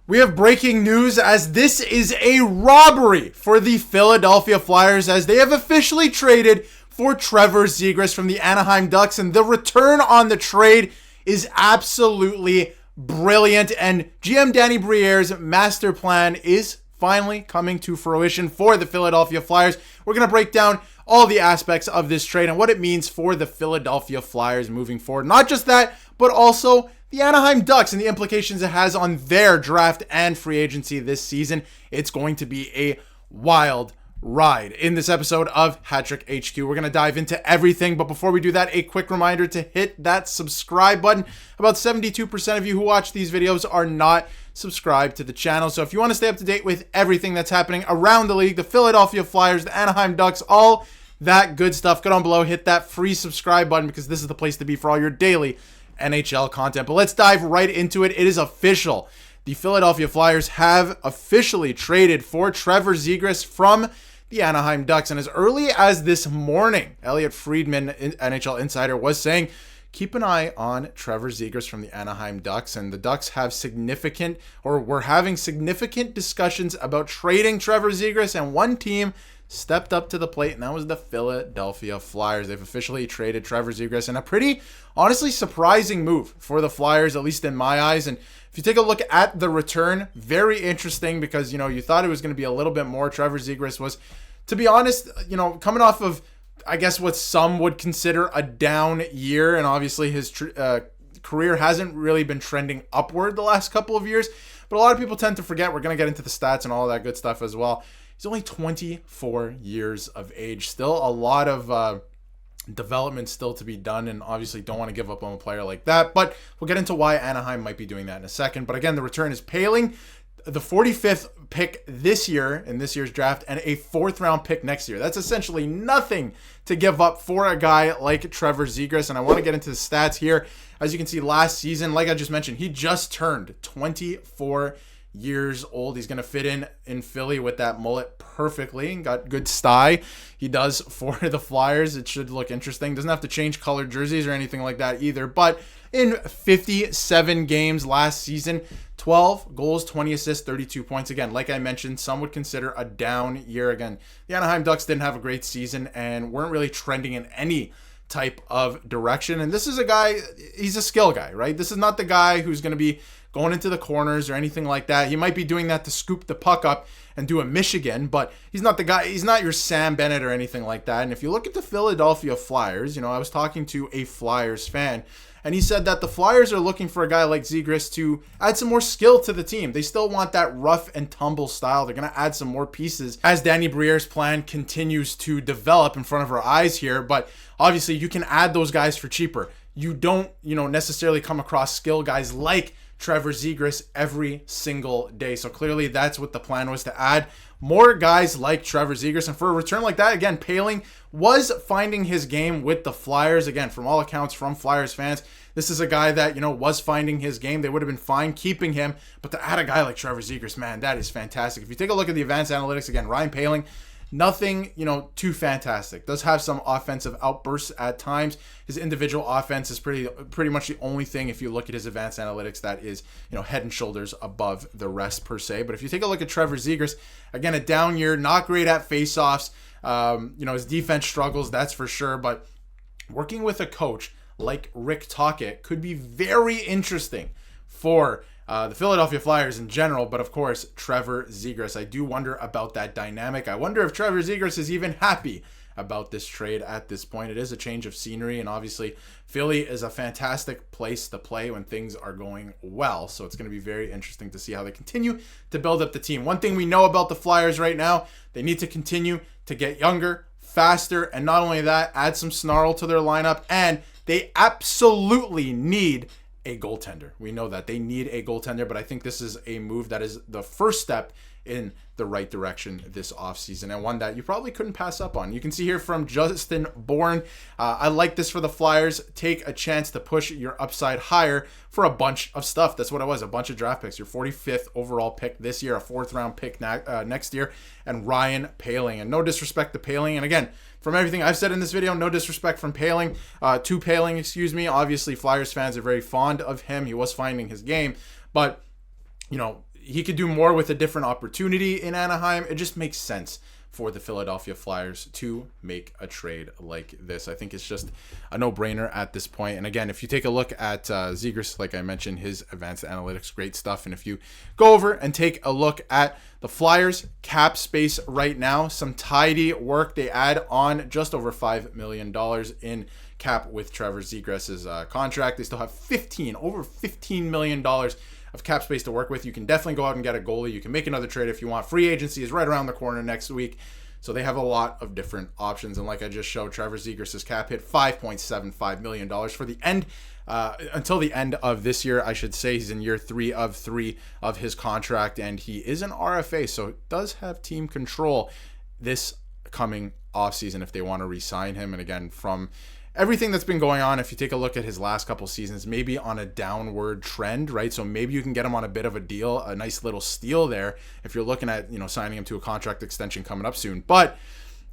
We have breaking news as this is a robbery for the Philadelphia Flyers as they have officially traded for Trevor Zegras from the Anaheim Ducks, and the return on the trade is absolutely brilliant, and GM Danny Briere's master plan is finally coming to fruition for the Philadelphia Flyers. We're going to break down all the aspects of this trade and what it means for the Philadelphia Flyers moving forward. Not just that, but also the Anaheim Ducks and the implications it has on their draft and free agency this season. It's going to be a wild ride. In this episode of Hattrick HQ, we're going to dive into everything, but before we do that, a quick reminder to hit that subscribe button. About 72% of you who watch these videos are not subscribed to the channel, so if you want to stay up to date with everything that's happening around the league, the Philadelphia Flyers, the Anaheim Ducks, all that good stuff, go down below, hit that free subscribe button because this is the place to be for all your daily NHL content. But let's dive right into it. It is official. The Philadelphia Flyers have officially traded for Trevor Zegras from the Anaheim Ducks. And as early as this morning, Elliot Friedman, NHL insider, was saying, keep an eye on Trevor Zegras from the Anaheim Ducks. And the Ducks have were having significant discussions about trading Trevor Zegras, and one team stepped up to the plate, and that was the Philadelphia Flyers. They've officially traded Trevor Zegras in a pretty, honestly, surprising move for the Flyers, at least in my eyes. And if you take a look at the return, very interesting because, you thought it was going to be a little bit more. Trevor Zegras was, to be honest, coming off of, I guess, what some would consider a down year, and obviously his career hasn't really been trending upward the last couple of years, but a lot of people tend to forget. We're going to get into the stats and all that good stuff as well. He's only 24 years of age. Still a lot of development still to be done, and obviously don't want to give up on a player like that. But we'll get into why Anaheim might be doing that in a second. But again, the return is Paling, the 45th pick this year in this year's draft, and a 4th round pick next year. That's essentially nothing to give up for a guy like Trevor Zegras. And I want to get into the stats here. As you can see, last season, like I just mentioned, he just turned 24 years old. He's going to fit in Philly with that mullet perfectly and got good style. He does for the Flyers. It should look interesting. Doesn't have to change colored jerseys or anything like that either. But in 57 games last season, 12 goals, 20 assists, 32 points. Again, like I mentioned, some would consider a down year. Again, the Anaheim Ducks didn't have a great season and weren't really trending in any type of direction. And this is a guy, he's a skill guy, right? This is not the guy who's going to be going into the corners or anything like that. He might be doing that to scoop the puck up and do a Michigan, but he's not the guy. He's not your Sam Bennett or anything like that. And if you look at the Philadelphia Flyers, I was talking to a Flyers fan, and he said that the Flyers are looking for a guy like Zegras to add some more skill to the team. They still want that rough and tumble style. They're going to add some more pieces as Danny Briere's plan continues to develop in front of our eyes here. But obviously, you can add those guys for cheaper. You don't, necessarily come across skill guys like Trevor Zegras every single day. So clearly that's what the plan was, to add more guys like Trevor Zegras. And for a return like that, again, Paling was finding his game with the Flyers. Again, from all accounts from Flyers fans, this is a guy that, was finding his game. They would have been fine keeping him. But to add a guy like Trevor Zegras, man, that is fantastic. If you take a look at the advanced analytics, again, Ryan Paling, nothing, too fantastic. Does have some offensive outbursts at times. His individual offense is pretty much the only thing, if you look at his advanced analytics, that is, head and shoulders above the rest per se. But if you take a look at Trevor Zegras, again, a down year, not great at faceoffs. His defense struggles, that's for sure. But working with a coach like Rick Tocchet could be very interesting for the Philadelphia Flyers in general, but of course, Trevor Zegras. I do wonder about that dynamic. I wonder if Trevor Zegras is even happy about this trade at this point. It is a change of scenery, and obviously, Philly is a fantastic place to play when things are going well. So it's going to be very interesting to see how they continue to build up the team. One thing we know about the Flyers right now, they need to continue to get younger, faster, and not only that, add some snarl to their lineup, and they absolutely need a goaltender. We know that they need a goaltender, but I think this is a move that is the first step in the right direction this offseason, and one that you probably couldn't pass up on. You can see here from Justin Bourne, I like this for the Flyers. Take a chance to push your upside higher for a bunch of stuff. That's what it was, a bunch of draft picks. Your 45th overall pick this year, a 4th round pick next year, and Ryan Paling. And no disrespect to Paling, and again, from everything I've said in this video, no disrespect to Paling. Obviously, Flyers fans are very fond of him. He was finding his game, but he could do more with a different opportunity in Anaheim. It just makes sense for the Philadelphia Flyers to make a trade like this. I think it's just a no-brainer at this point. And again, if you take a look at Zegras, like I mentioned, his advanced analytics, great stuff. And if you go over and take a look at the Flyers cap space right now, some tidy work. They add on just over $5 million in cap with Trevor Zegras' contract. They still have over $15 million of cap space to work with. You can definitely go out and get a goalie. You can make another trade if you want. Free agency is right around the corner next week. So they have a lot of different options. And like I just showed, Trevor Zegras' cap hit $5.75 million for the end, until the end of this year, I should say. He's in year 3 of his contract, and he is an RFA, so does have team control this coming offseason if they want to re-sign him. And again, from everything that's been going on, if you take a look at his last couple seasons, maybe on a downward trend, right? So maybe you can get him on a bit of a deal, a nice little steal there if you're looking at, signing him to a contract extension coming up soon. But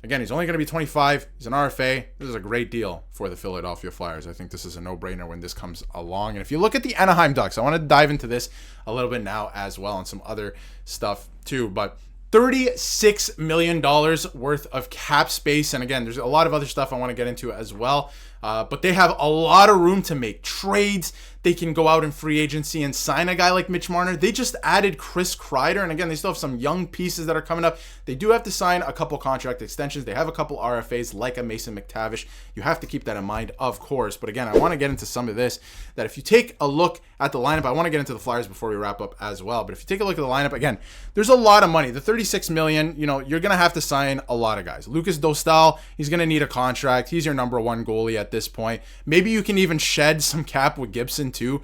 again, he's only going to be 25. He's an RFA. This is a great deal for the Philadelphia Flyers. I think this is a no-brainer when this comes along. And if you look at the Anaheim Ducks, I want to dive into this a little bit now as well and some other stuff too. But $36 million worth of cap space. And again, there's a lot of other stuff I want to get into as well. But they have a lot of room to make trades. They can go out in free agency and sign a guy like Mitch Marner. They just added Chris Kreider. And again, they still have some young pieces that are coming up. They do have to sign a couple contract extensions. They have a couple RFAs like a Mason McTavish. You have to keep that in mind, of course. But again, I want to get into some of this, that if you take a look at the lineup, I want to get into the Flyers before we wrap up as well. But if you take a look at the lineup, again, there's a lot of money. The $36 million, you're going to have to sign a lot of guys. Lucas Dostal, he's going to need a contract. He's your number one goalie at this point. Maybe you can even shed some cap with Gibson too.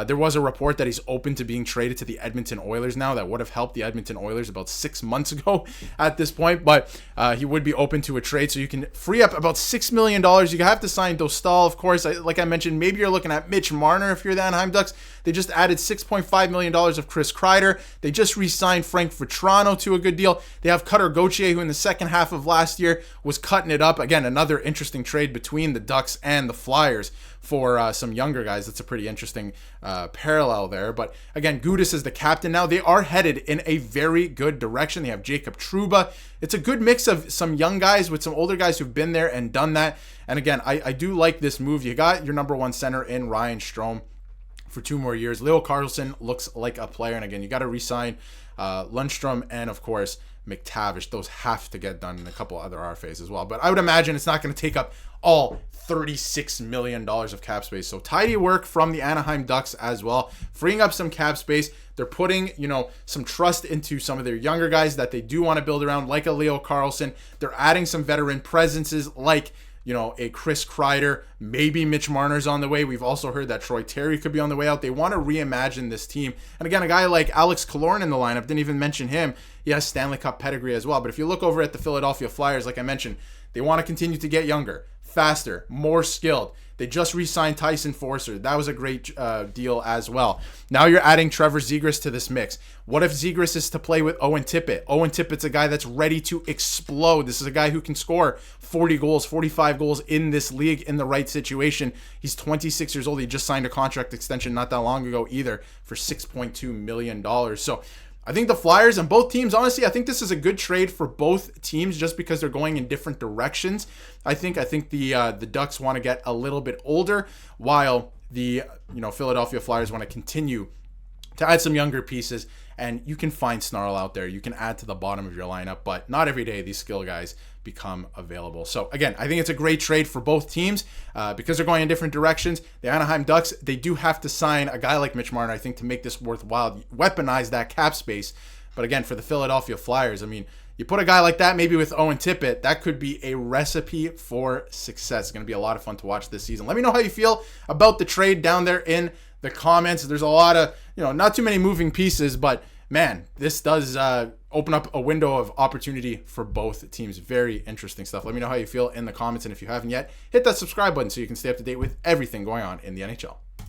There was a report that he's open to being traded to the Edmonton Oilers now. That would have helped the Edmonton Oilers about 6 months ago at this point, but he would be open to a trade, so you can free up about $6 million. You have to sign Dostal, of course. Like I mentioned, maybe you're looking at Mitch Marner if you're the Anaheim Ducks. They just added $6.5 million of Chris Kreider. They just re-signed Frank Vetrano to a good deal. They have Cutter Gauthier, who in the second half of last year was cutting it up. Again, another interesting trade between the Ducks and the Flyers for some younger guys. That's a pretty interesting parallel there. But again, Gudas is the captain now. They are headed in a very good direction. They have Jacob Trouba. It's a good mix of some young guys with some older guys who've been there and done that. And again, I do like this move. You got your number one center in Ryan Strome for 2 more years. Leo Carlson looks like a player. And again, you got to re-sign Lundstrom and, of course, McTavish. Those have to get done, in a couple other RFAs as well. But I would imagine it's not going to take up all $36 million of cap space. So tidy work from the Anaheim Ducks as well, freeing up some cap space. They're putting, some trust into some of their younger guys that they do want to build around, like a Leo Carlson. They're adding some veteran presences like, a Chris Kreider. Maybe Mitch Marner's on the way. We've also heard that Troy Terry could be on the way out. They want to reimagine this team. And again, a guy like Alex Killorn in the lineup, didn't even mention him. He has Stanley Cup pedigree as well. But if you look over at the Philadelphia Flyers, like I mentioned, they want to continue to get younger, faster, more skilled. They just re-signed Tyson Forster. That was a great deal as well. Now you're adding Trevor Zegras to this mix. What if Zegras is to play with Owen Tippett? Owen Tippett's a guy that's ready to explode. This is a guy who can score 40 goals, 45 goals in this league in the right situation. He's 26 years old. He just signed a contract extension not that long ago either for $6.2 million. So I think the Flyers and both teams, honestly, I think this is a good trade for both teams just because they're going in different directions. I think the Ducks want to get a little bit older, while the Philadelphia Flyers want to continue to add some younger pieces. And you can find Snarl out there. You can add to the bottom of your lineup, but not every day these skill guys become available. So again, I think it's a great trade for both teams because they're going in different directions. The Anaheim Ducks, they do have to sign a guy like Mitch Marner, I think, to make this worthwhile, weaponize that cap space. But again, for the Philadelphia Flyers, I mean, you put a guy like that maybe with Owen Tippett, that could be a recipe for success. It's going to be a lot of fun to watch this season. Let me know how you feel about the trade down there in the comments. There's a lot of, not too many moving pieces, but man, this does open up a window of opportunity for both teams. Very interesting stuff. Let me know how you feel in the comments. And if you haven't yet, hit that subscribe button so you can stay up to date with everything going on in the NHL.